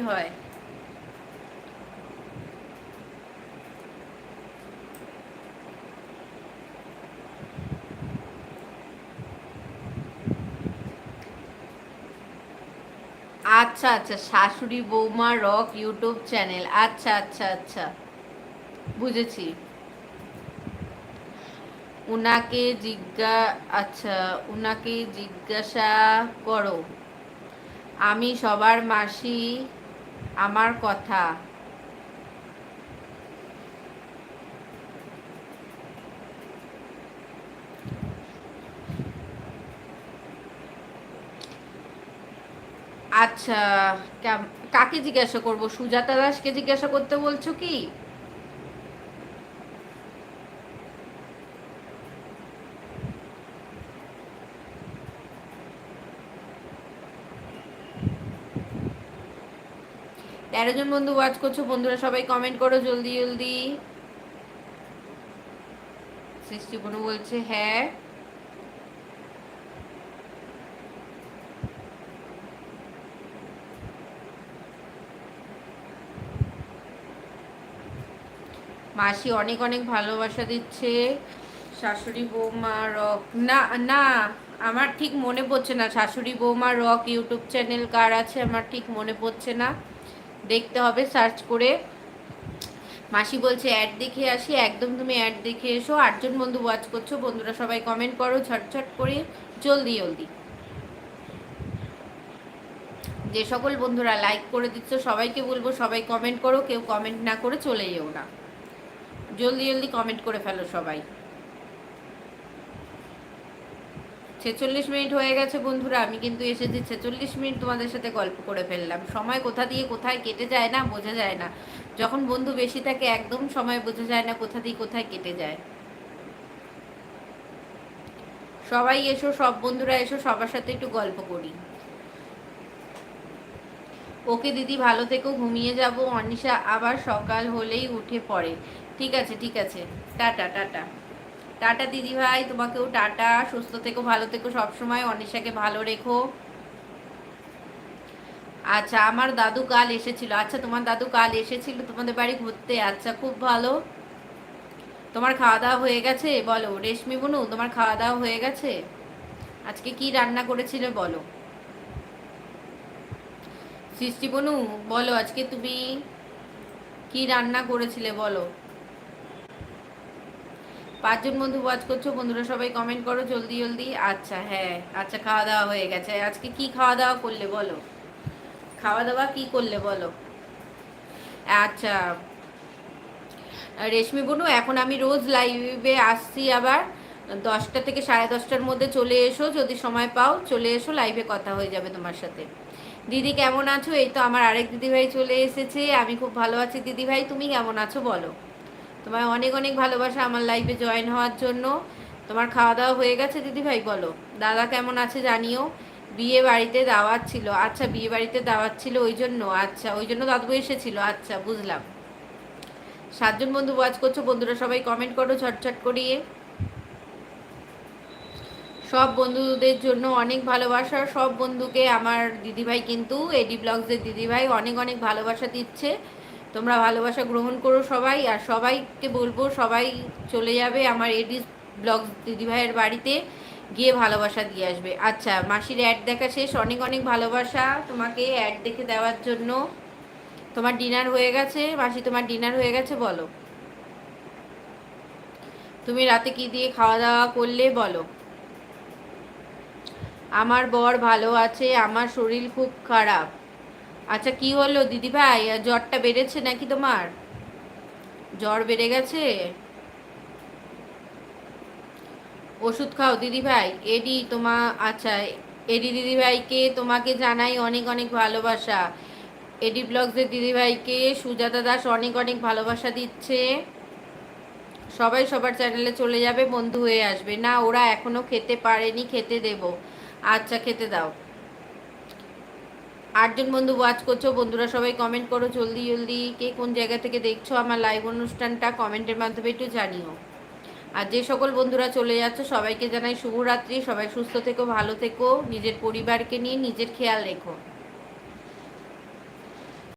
হয়। আচ্ছা আচ্ছা, শাশুড়ি বৌমা রক ইউটিউব চ্যানেল, আচ্ছা আচ্ছা আচ্ছা, বুঝেছি। উনাকে আচ্ছা, উনাকে জিজ্ঞাসা করো, আমি সবার মাসি, আমার কথা। আচ্ছা, কাকে জিজ্ঞাসা করব? সুজাতা দাসকে জিজ্ঞাসা করতে বলছো কি? তেরো জন বন্ধু ওয়াচ করছো, বন্ধুরা সবাই কমেন্ট করো জলদি জলদি। সৃষ্টি বনু বলছে হ্যাঁ। মাসি অনেক অনেক ভালোবাসা দিচ্ছে। শাশুড়ি বৌমা রক, না না, আমার ঠিক মনে পড়ছে না শাশুড়ি বৌমা রক ইউটিউব চ্যানেল কার আছে, আমার ঠিক মনে পড়ছে না, দেখতে হবে সার্চ করে। মাসি বলছে অ্যাড দেখে আসি, একদম তুমি অ্যাড দেখে এসো। আটজন বন্ধু ওয়াচ করছো, বন্ধুরা সবাই কমেন্ট করো ঝটঝট করে, জলদি জলদি। যে সকল বন্ধুরা লাইক করে দিচ্ছ সবাইকে বলবো সবাই কমেন্ট করো, কেউ কমেন্ট না করে চলে যেও না, জলদি জলদি কমেন্ট করে ফেলো সবাই। 46 মিনিট হয়ে গেছে বন্ধুরা, আমি কিন্তু এসেছি 46 মিনিট তোমাদের সাথে গল্প করে ফেললাম। সময় কোথা দিয়ে কোথায় কেটে যায় না, বোঝা যায় না। যখন বন্ধু বেশি থাকে একদম সময় বোঝা যায় না, কোথা দিয়ে কোথায় কেটে যায়। সবাই এসো, সব বন্ধুরা এসো, সবার সাথে একটু গল্প করি। ওকে দিদি ভালো থেকো, ঘুমিয়ে যাব। অনিশা আবার সকাল হলেই উঠে পড়ে। ঠিক আছে ঠিক আছে, টাটা টাটা। টাটা দিদি ভাই, তোমাকেও টাটা, সুস্থ থেকো, ভালো থেকো সবসময়, অনিশাকে ভালো রেখো। আচ্ছা, আমার দাদু কাল এসেছিল। আচ্ছা, তোমার দাদু কাল এসেছিল তোমাদের বাড়ি ঘুরতে, আচ্ছা খুব ভালো। তোমার খাওয়া দাওয়া হয়ে গেছে বলো, রেশমি বনু তোমার খাওয়া দাওয়া হয়ে গেছে? আজকে কি রান্না করেছিলে বলো। সৃষ্টি বনু বলো, আজকে তুমি কি রান্না করেছিলে বলো। পাঁচজন বন্ধু ওয়াচ করছো, বন্ধুরা সবাই কমেন্ট করো জলদি জলদি। আচ্ছা হ্যাঁ, আচ্ছা খাওয়া দাওয়া হয়ে গেছে। আজকে কি খাওয়া দাওয়া করলে বলো, খাওয়া দাওয়া কি করলে বলো। আচ্ছা রেশমি বনু, এখন আমি রোজ লাইভে আসছি আবার, 10টা থেকে 10:30টার মধ্যে চলে এসো, যদি সময় পাও চলে এসো, লাইভে কথা হয়ে যাবে তোমার সাথে। দিদি কেমন আছো? এই তো আমার আরেক দিদিভাই চলে এসেছে, আমি খুব ভালো আছি দিদিভাই, তুমি কেমন আছো বলো। তোমার অনেক অনেক ভালোবাসা আমার লাইভে জয়েন হওয়ার জন্য। তোমার খাওয়া দাওয়া হয়ে গেছে দিদিভাই বলো। দাদা কেমন আছে জানিও। বিয়ে বাড়িতে দাওয়াত ছিল, আচ্ছা বিয়ে বাড়িতে দাওয়াত ছিল ওই জন্য, আচ্ছা ওই জন্য দাদু এসেছিল, আচ্ছা বুঝলাম। 7জন বন্ধু ওয়াচ করছো, বন্ধুরা সবাই কমেন্ট করো ঝটঝট করিয়ে। সব বন্ধুদের জন্য অনেক ভালোবাসা, সব বন্ধুকে আমার দিদিভাই কিন্তু এডি ব্লগসের দিদিভাই অনেক অনেক ভালোবাসা দিচ্ছে। তোমরা ভালোবাসা গ্রহণ করো সবাই, আর সবাইকে বলবো সবাই চলে যাবে আমার এডি ব্লগস দিদিভাইয়ের বাড়িতে, গিয়ে ভালোবাসা দিয়ে আসবে। আচ্ছা, মাসির অ্যাড দেখা শেষ, অনেক অনেক ভালোবাসা তোমাকে অ্যাড দেখে দেওয়ার জন্য। তোমার ডিনার হয়ে গেছে মাসি, তোমার ডিনার হয়ে গেছে বলো। তুমি রাতে কি দিয়ে খাওয়া দাওয়া করলে বলো। আমার বর ভালো আছে, আমার শরীর খুব খারাপ। আচ্ছা কি হলো দিদিভাই, জ্বরটা বেড়েছে নাকি তোমার? জ্বর বেড়ে গেছে, ওষুধ খাও দিদিভাই। এডি তোমা আচ্ছা, এডি দিদিভাইকে তোমাকে জানাই অনেক অনেক ভালোবাসা। এডি ব্লগসের দিদিভাইকে সুজাতা দাস অনেক অনেক ভালোবাসা দিচ্ছে। সবাই সবার চ্যানেলে চলে যাবে, বন্ধু হয়ে আসবে। না ওরা এখনো খেতে পারেনি, খেতে দেব। আচ্ছা খেতে দাও। 8জন বন্ধু ওয়াচ করছো, বন্ধুরা সবাই কমেন্ট করো জলদি জলদি। কে কোন জায়গা থেকে দেখছো আমার লাইভ অনুষ্ঠানটা কমেন্টের মাধ্যমে একটু জানিও। আর যে সকল বন্ধুরা চলে যাচ্ছে সবাইকে জানাই শুভরাত্রি, সবাই সুস্থ থেকো, ভালো থেকো, নিজের পরিবারকে নিয়ে নিজের খেয়াল রেখো।